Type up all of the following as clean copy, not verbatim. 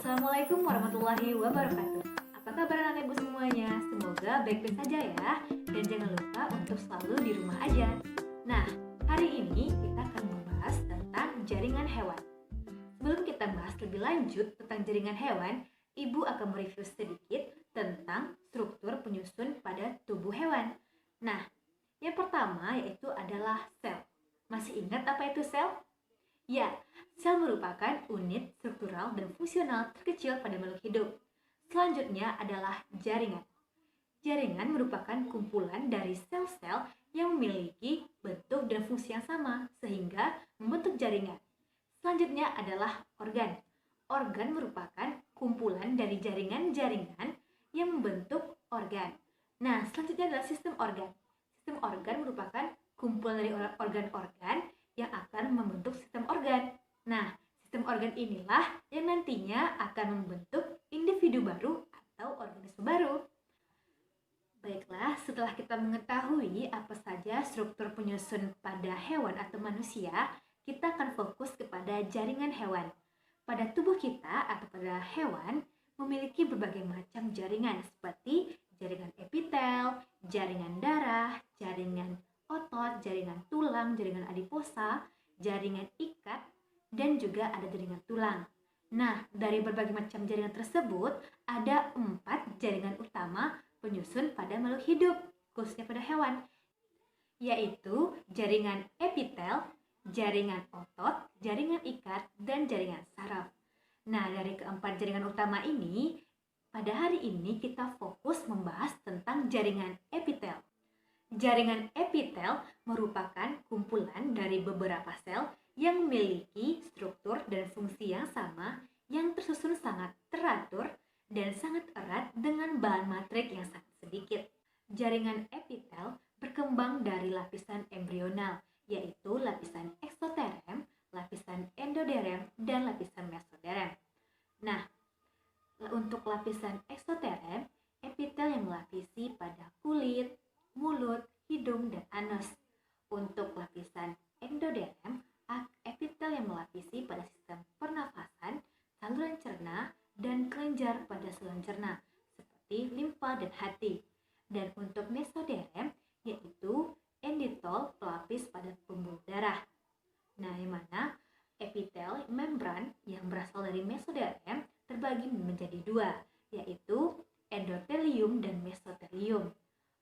Assalamualaikum warahmatullahi wabarakatuh. Apa kabar anak ibu semuanya? Semoga baik-baik saja ya. Dan jangan lupa untuk selalu di rumah aja. Nah, hari ini kita akan membahas tentang jaringan hewan. Sebelum kita bahas lebih lanjut tentang jaringan hewan, ibu akan mereview sedikit tentang struktur penyusun pada tubuh hewan. Nah, yang pertama yaitu adalah sel. Masih ingat apa itu sel? Ya, sel merupakan unit struktural dan fungsional terkecil pada makhluk hidup. Selanjutnya adalah jaringan. Jaringan merupakan kumpulan dari sel-sel yang memiliki bentuk dan fungsi yang sama sehingga membentuk jaringan. Selanjutnya adalah organ. Organ merupakan kumpulan dari jaringan-jaringan yang membentuk organ. Nah, selanjutnya adalah sistem organ. Sistem organ merupakan kumpulan dari organ-organ yang akan membentuk sistem organ. Nah, sistem organ inilah yang nantinya akan membentuk individu baru atau organisme baru. Baiklah, setelah kita mengetahui apa saja struktur penyusun pada hewan atau manusia, kita akan fokus kepada jaringan hewan. Pada tubuh kita atau pada hewan memiliki berbagai macam jaringan seperti jaringan epitel, jaringan darah, jaringan otot, jaringan tulang, jaringan adiposa, jaringan ikat, dan juga ada jaringan tulang. Nah, dari berbagai macam jaringan tersebut, ada 4 jaringan utama penyusun pada makhluk hidup, khususnya pada hewan, yaitu jaringan epitel, jaringan otot, jaringan ikat, dan jaringan saraf. Nah, dari keempat jaringan utama ini, pada hari ini kita fokus membahas tentang jaringan epitel. Jaringan epitel merupakan kumpulan dari beberapa sel yang memiliki struktur dan fungsi yang sama yang tersusun sangat teratur dan sangat erat dengan bahan matrik yang sangat sedikit. Jaringan epitel berkembang dari lapisan embrional, yaitu lapisan eksoderm, lapisan endoderm, dan lapisan mesoderm. Nah, untuk lapisan eksoderm, epitel yang melapisi pada kulit, mulut, hidung, dan anus. Untuk lapisan endoderm, epitel yang melapisi pada sistem pernafasan, saluran cerna, dan kelenjar pada saluran cerna, seperti limfa dan hati. Dan untuk mesoderm, yaitu endotel pelapis pada pembuluh darah. Nah, yang mana epitel membran yang berasal dari mesoderm terbagi menjadi 2, yaitu endotelium dan mesotelium.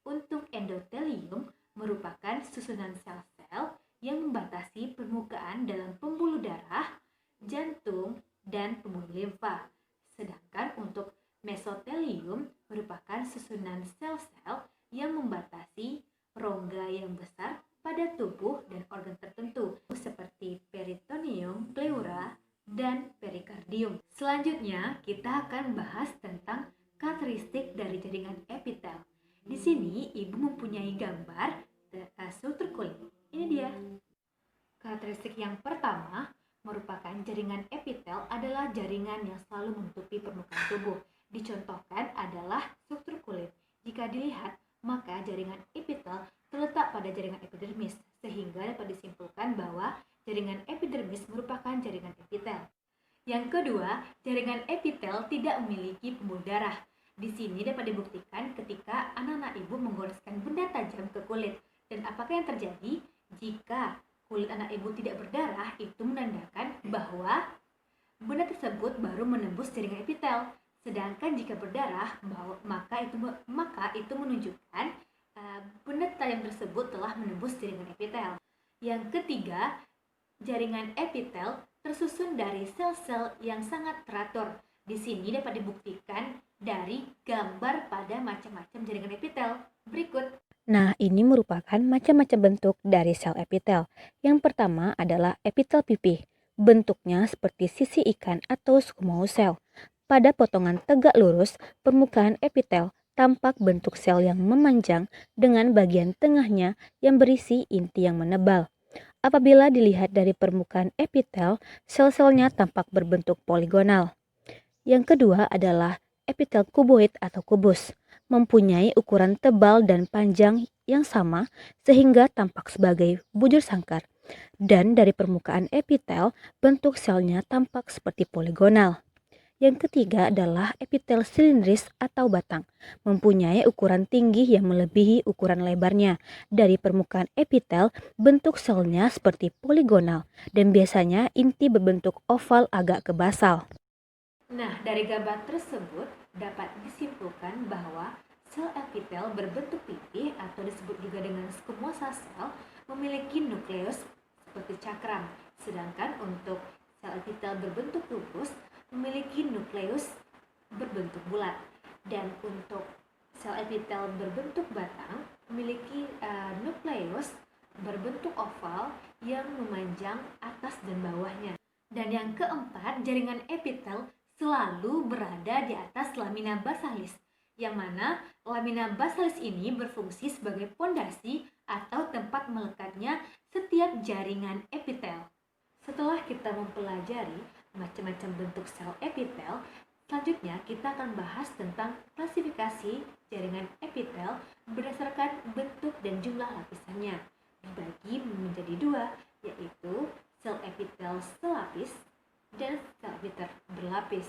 Untuk endotelium merupakan susunan sel-sel yang membatasi permukaan dalam pembuluh darah, jantung, dan pembuluh limfa. Sedangkan untuk mesotelium merupakan susunan sel-sel yang membatasi rongga yang besar pada tubuh dan organ tertentu seperti peritoneum, pleura, dan perikardium. Selanjutnya kita akan bahas tentang karakteristik dari jaringan epitel. Di sini ibu mempunyai gambar struktur kulit. Ini dia. Karakteristik yang pertama merupakan jaringan epitel adalah jaringan yang selalu menutupi permukaan tubuh. Dicontohkan adalah struktur kulit. Jika dilihat, maka jaringan epitel terletak pada jaringan epidermis, sehingga dapat disimpulkan bahwa jaringan epidermis merupakan jaringan epitel. Yang kedua, jaringan epitel tidak memiliki pembuluh darah. Di sini dapat dibuktikan ketika anak-anak ibu menggoreskan benda tajam ke kulit. Dan apakah yang terjadi? Jika kulit anak ibu tidak berdarah, itu menandakan bahwa benda tersebut baru menembus jaringan epitel. Sedangkan jika berdarah, maka itu menunjukkan benda tajam tersebut telah menembus jaringan epitel. Yang ketiga, jaringan epitel tersusun dari sel-sel yang sangat teratur. Di sini dapat dibuktikan dari gambar pada macam-macam jaringan epitel berikut. Nah, ini merupakan macam-macam bentuk dari sel epitel. Yang pertama adalah epitel pipih. Bentuknya seperti sisi ikan atau squamous cell. Pada potongan tegak lurus, permukaan epitel tampak bentuk sel yang memanjang dengan bagian tengahnya yang berisi inti yang menebal. Apabila dilihat dari permukaan epitel, sel-selnya tampak berbentuk poligonal. Yang kedua adalah epitel kuboid atau kubus, mempunyai ukuran tebal dan panjang yang sama sehingga tampak sebagai bujur sangkar. Dan dari permukaan epitel, bentuk selnya tampak seperti poligonal. Yang ketiga adalah epitel silindris atau batang, mempunyai ukuran tinggi yang melebihi ukuran lebarnya. Dari permukaan epitel, bentuk selnya seperti poligonal dan biasanya inti berbentuk oval agak ke basal. Nah, dari gambar tersebut dapat disimpulkan bahwa sel epitel berbentuk pipih atau disebut juga dengan squamosal sel memiliki nukleus seperti cakram, sedangkan untuk sel epitel berbentuk kubus memiliki nukleus berbentuk bulat, dan untuk sel epitel berbentuk batang memiliki nukleus berbentuk oval yang memanjang atas dan bawahnya. Dan yang keempat, jaringan epitel selalu berada di atas lamina basalis, yang mana lamina basalis ini berfungsi sebagai pondasi atau tempat melekatnya setiap jaringan epitel. Setelah kita mempelajari macam-macam bentuk sel epitel, selanjutnya kita akan bahas tentang klasifikasi jaringan epitel berdasarkan bentuk dan jumlah lapisannya. Dibagi menjadi dua, yaitu sel epitel selapis dan sel epitel berlapis.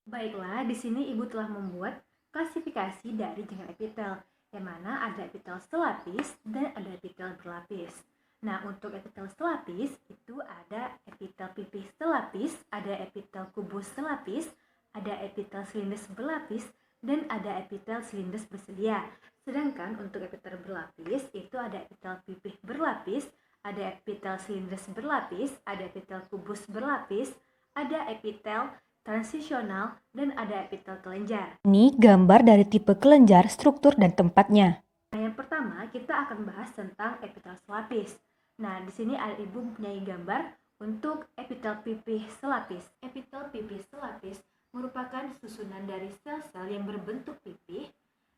Baiklah, di sini Ibu telah membuat klasifikasi dari jaringan epitel, yang mana ada epitel selapis dan ada epitel berlapis. Nah, untuk epitel selapis itu ada epitel pipih selapis, ada epitel kubus selapis, ada epitel silindris berlapis, dan ada epitel silindris bersedia. Sedangkan untuk epitel berlapis itu ada epitel pipih berlapis, ada epitel silindris berlapis, ada epitel kubus berlapis, ada epitel transisional, dan ada epitel kelenjar. Ini gambar dari tipe kelenjar, struktur, dan tempatnya. Nah, yang pertama kita akan bahas tentang epitel selapis. Nah, di sini Ibu mempunyai gambar untuk epitel pipih selapis. Epitel pipih selapis merupakan susunan dari sel-sel yang berbentuk pipih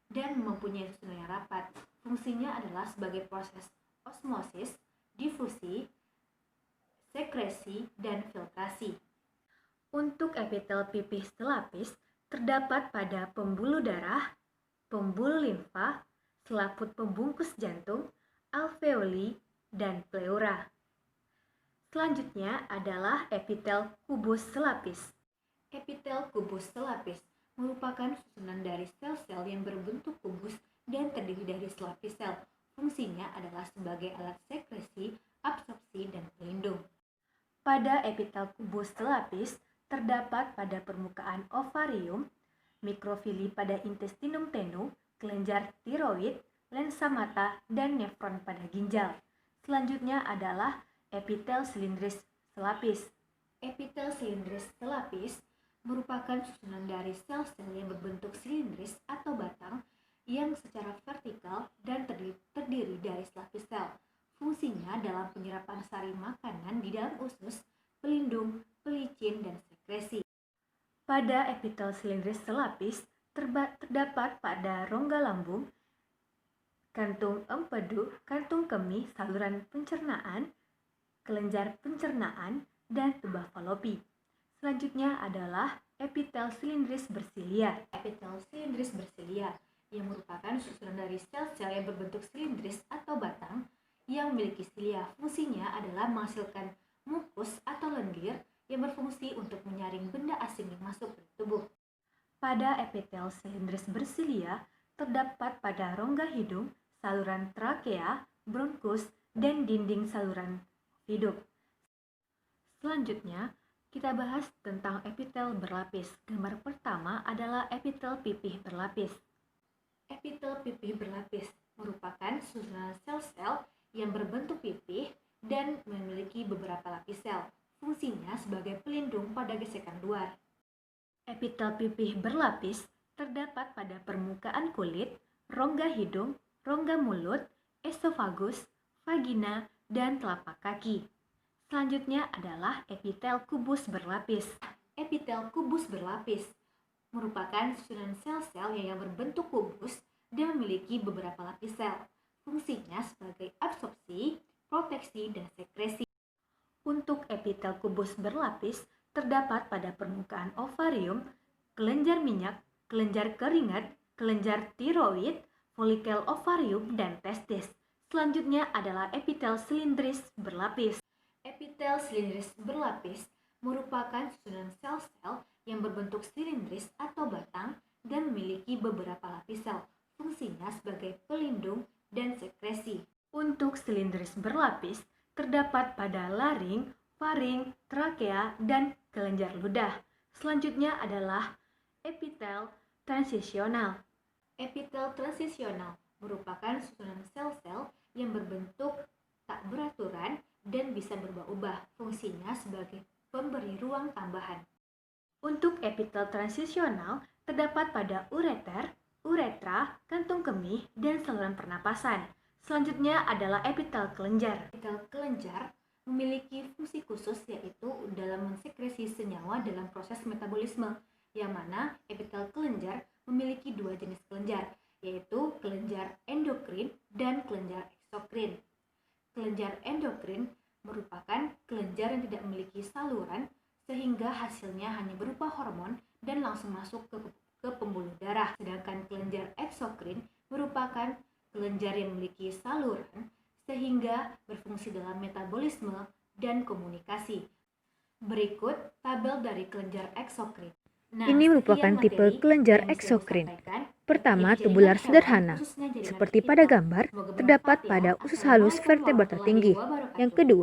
dan mempunyai susunan yang rapat. Fungsinya adalah sebagai proses osmosis, difusi, sekresi, dan filtrasi. Untuk epitel pipih selapis terdapat pada pembuluh darah, pembuluh limfa, selaput pembungkus jantung, alveoli, dan pleura. Selanjutnya adalah epitel kubus selapis. Epitel kubus selapis merupakan susunan dari sel-sel yang berbentuk kubus dan terdiri dari selapis sel. Fungsinya adalah sebagai alat sekresi, absorpsi, dan pelindung. Pada epitel kubus selapis terdapat pada permukaan ovarium, mikrofili pada intestinum tenue, kelenjar tiroid, lensa mata, dan nefron pada ginjal. Selanjutnya adalah epitel silindris selapis. Epitel silindris selapis merupakan susunan dari sel-sel yang berbentuk silindris atau batang yang secara vertikal dan terdiri dari selapis sel. Fungsinya dalam penyerapan sari makanan di dalam usus, pelindung, pelicin, dan sekresi. Pada epitel silindris selapis terdapat pada rongga lambung, kantung empedu, kantung kemih, saluran pencernaan, kelenjar pencernaan, dan tuba falopi. Selanjutnya adalah epitel silindris bersilia. Epitel silindris bersilia yang merupakan susunan dari sel-sel yang berbentuk silindris atau batang yang memiliki silia. Fungsinya adalah menghasilkan mukus atau lendir yang berfungsi untuk menyaring benda asing yang masuk ke tubuh. Pada epitel silindris bersilia terdapat pada rongga hidung, saluran trakea, bronkus, dan dinding saluran hidup. Selanjutnya, kita bahas tentang epitel berlapis. Gambar pertama adalah epitel pipih berlapis. Epitel pipih berlapis merupakan susunan sel-sel yang berbentuk pipih dan memiliki beberapa lapis sel. Fungsinya sebagai pelindung pada gesekan luar. Epitel pipih berlapis terdapat pada permukaan kulit, rongga hidung, rongga mulut, esofagus, vagina, dan telapak kaki. Selanjutnya adalah epitel kubus berlapis. Epitel kubus berlapis merupakan susunan sel-sel yang berbentuk kubus dan memiliki beberapa lapis sel. Fungsinya sebagai absorpsi, proteksi, dan sekresi. Untuk epitel kubus berlapis terdapat pada permukaan ovarium, kelenjar minyak, kelenjar keringat, kelenjar tiroid, folikel ovarium, dan testis. Selanjutnya adalah epitel silindris berlapis. Epitel silindris berlapis merupakan susunan sel-sel yang berbentuk silindris atau batang dan memiliki beberapa lapis sel. Fungsinya sebagai pelindung dan sekresi. Untuk silindris berlapis, terdapat pada laring, faring, trakea, dan kelenjar ludah. Selanjutnya adalah epitel transisional. Epitel transisional merupakan susunan sel-sel yang berbentuk tak beraturan dan bisa berubah-ubah. Fungsinya sebagai pemberi ruang tambahan. Untuk epitel transisional terdapat pada ureter, uretra, kantung kemih, dan saluran pernapasan. Selanjutnya adalah epitel kelenjar. Epitel kelenjar memiliki fungsi khusus yaitu dalam mensekresi senyawa dalam proses metabolisme, yang mana epitel kelenjar memiliki dua jenis kelenjar, yaitu kelenjar endokrin dan kelenjar eksokrin. Kelenjar endokrin merupakan kelenjar yang tidak memiliki saluran sehingga hasilnya hanya berupa hormon dan langsung masuk ke pembuluh darah. Sedangkan kelenjar eksokrin merupakan kelenjar yang memiliki saluran sehingga berfungsi dalam metabolisme dan komunikasi. Berikut tabel dari kelenjar eksokrin. Nah, Ini merupakan tipe kelenjar eksokrin. Pertama, tubular sederhana. Seperti pada gambar, terdapat pada usus halus vertebra tertinggi. Yang kedua,